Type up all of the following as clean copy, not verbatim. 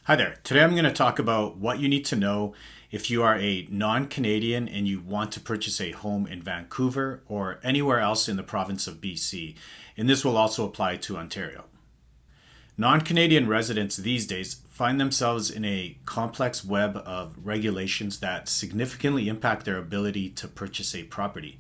Hi there. Today I'm going to talk about what you need to know if you are a non-Canadian and you want to purchase a home in Vancouver or anywhere else in the province of BC. And this will also apply to Ontario. Non-Canadian residents these days find themselves in a complex web of regulations that significantly impact their ability to purchase a property.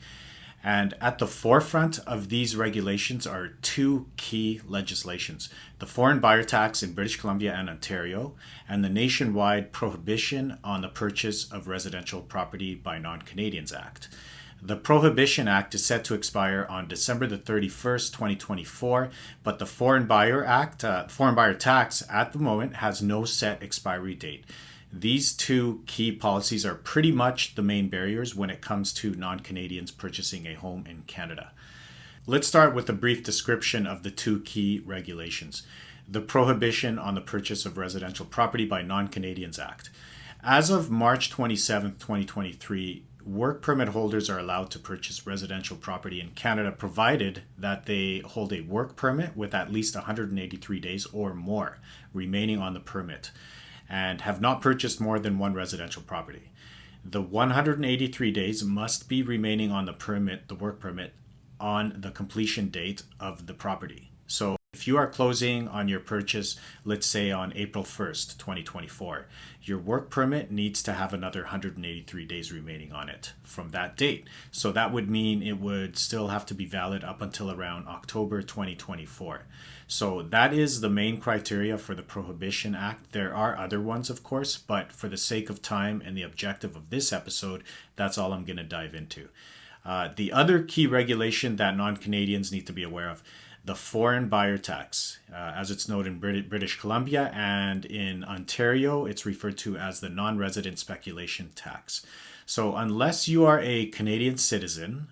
And at the forefront of these regulations are two key legislations: the Foreign Buyer Tax in British Columbia and Ontario, and the nationwide Prohibition on the Purchase of Residential Property by Non-Canadians Act. The Prohibition Act is set to expire on December the 31st, 2024, but the Foreign Buyer Tax at the moment has no set expiry date. These two key policies are pretty much the main barriers when it comes to non-Canadians purchasing a home in Canada. Let's start with a brief description of the two key regulations. The Prohibition on the Purchase of Residential Property by Non-Canadians Act. As of March 27, 2023, work permit holders are allowed to purchase residential property in Canada provided that they hold a work permit with at least 183 days or more remaining on the permit, and have not purchased more than one residential property. The 183 days must be remaining on the work permit, on the completion date of the property. So if you are closing on your purchase, let's say on April 1st, 2024, your work permit needs to have another 183 days remaining on it from that date. So that would mean it would still have to be valid up until around October 2024. So that is the main criteria for the Prohibition Act. There are other ones, of course, but for the sake of time and the objective of this episode, that's all I'm going to dive into. The other key regulation that non-Canadians need to be aware of: the Foreign Buyer Tax. As it's known in British Columbia, and in Ontario, it's referred to as the Non-Resident Speculation Tax. So unless you are a Canadian citizen,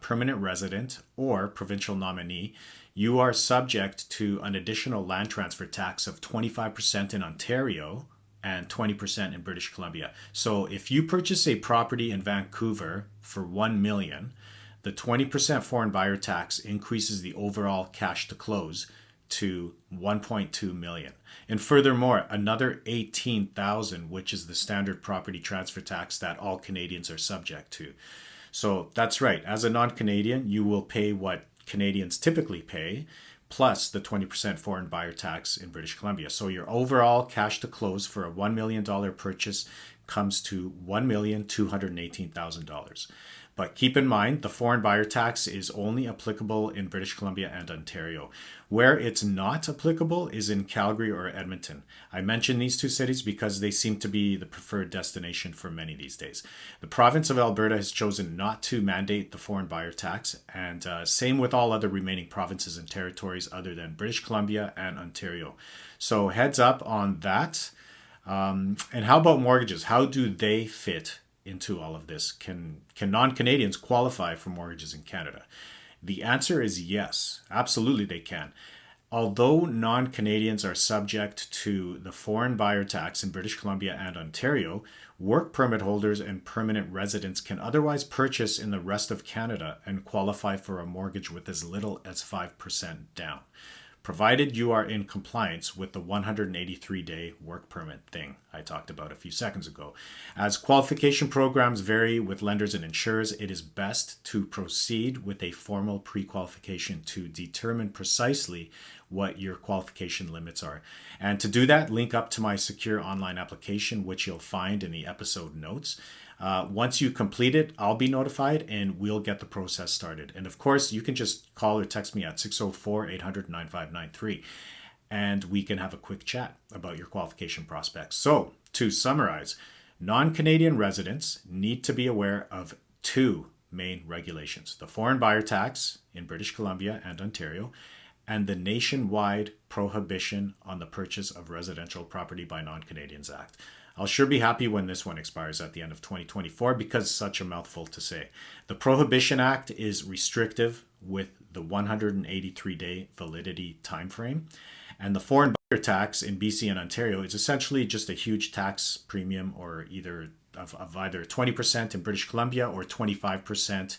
permanent resident, or provincial nominee, you are subject to an additional land transfer tax of 25% in Ontario and 20% in British Columbia. So if you purchase a property in Vancouver for $1 million, the 20% foreign buyer tax increases the overall cash to close to $1.2 million. And furthermore, another $18,000, which is the standard property transfer tax that all Canadians are subject to. So that's right. As a non-Canadian, you will pay what Canadians typically pay, plus the 20% foreign buyer tax in British Columbia. So your overall cash to close for a $1 million purchase comes to $1,218,000. But keep in mind, the foreign buyer tax is only applicable in British Columbia and Ontario. Where it's not applicable is in Calgary or Edmonton. I mention these two cities because they seem to be the preferred destination for many these days. The province of Alberta has chosen not to mandate the foreign buyer tax, and same with all other remaining provinces and territories other than British Columbia and Ontario. So heads up on that. And how about mortgages? How do they fit into all of this? Can non-Canadians qualify for mortgages in Canada? The answer is yes, absolutely they can. Although non-Canadians are subject to the foreign buyer tax in British Columbia and Ontario, work permit holders and permanent residents can otherwise purchase in the rest of Canada and qualify for a mortgage with as little as 5% down, provided you are in compliance with the 183-day work permit thing I talked about a few seconds ago. As qualification programs vary with lenders and insurers, it is best to proceed with a formal pre-qualification to determine precisely what your qualification limits are. And to do that, link up to my secure online application, which you'll find in the episode notes. Once you complete it, I'll be notified and we'll get the process started. And of course, you can just call or text me at 604-800-9593 and we can have a quick chat about your qualification prospects. So, to summarize, non-Canadian residents need to be aware of two main regulations: the foreign buyer tax in British Columbia and Ontario, and the nationwide Prohibition on the Purchase of Residential Property by Non-Canadians Act. I'll sure be happy when this one expires at the end of 2024 because it's such a mouthful to say. The Prohibition Act is restrictive with the 183-day validity timeframe, and the foreign buyer tax in BC and Ontario is essentially just a huge tax premium, or either 20% in British Columbia or 25%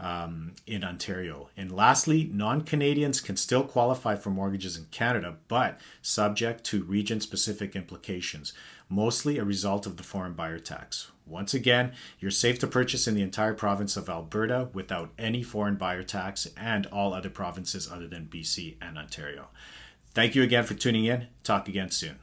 in Ontario. And lastly, non-Canadians can still qualify for mortgages in Canada, but subject to region-specific implications, mostly a result of the foreign buyer tax. Once again, you're safe to purchase in the entire province of Alberta without any foreign buyer tax and all other provinces other than BC and Ontario. Thank you again for tuning in. Talk again soon.